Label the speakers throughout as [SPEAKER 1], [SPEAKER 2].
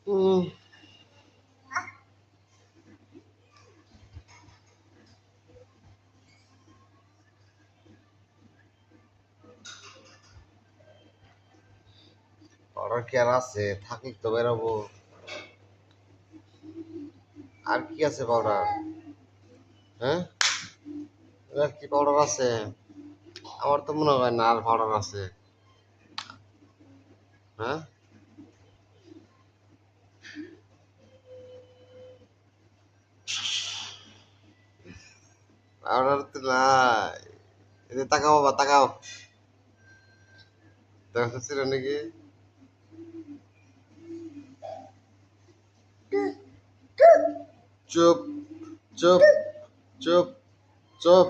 [SPEAKER 1] হুম। Order কি আর আছে? থাকলে তো বেরোবো। আর কি আছে পাউডার? হ্যাঁ, আর কি পাউডার আছে? আমার তো মনে হয় না আর পাউডার আছে। হ্যাঁ, পাউডার তো নাই। এই যে তাকাও বাবা, তাকাও। দেখা যাচ্ছিল নাকি? চুপ, চুপ, চুপ, চুপ।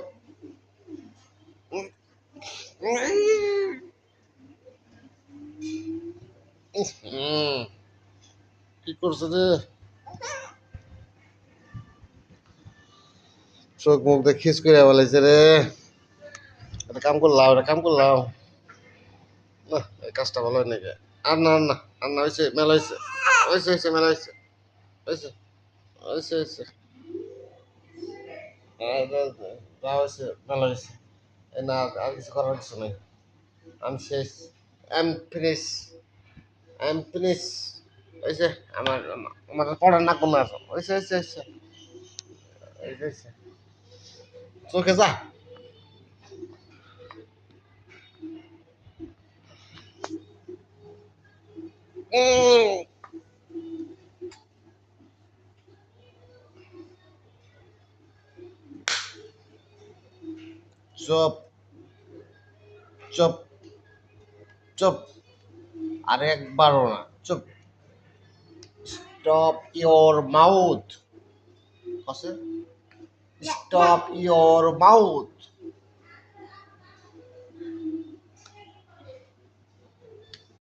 [SPEAKER 1] কি করছে রে? চোখ মুখ দিয়ে খিস করে বলেছে রে। একটা কাম করলাম, একটা কাম করলাম। না, এই কাজটা ভালো হয় নাকি? আর না, আর না, আর না, হয়েছে, মেলা হয়েছে, হয়েছে, হয়েছে, মেলা হয়েছে, হয়েছে, হয়েছে, হয়েছে, যা হয়েছে, মেলা হয়েছে। এই না, আর কিছু করার কিছু নেই। আমি শেষ। I am finish, I am finish. হয়েছে, আমার আমার পড়ার না কোনো আর হয়েছে, হয়েছে, হয়েছে, হয়েছে, হয়েছে। চোখে যা। উম, চুপ, চুপ, চুপ। আর একবারও না, চুপ। Stop your mouth. আছে, স্টপ ইয়োর মাউথ।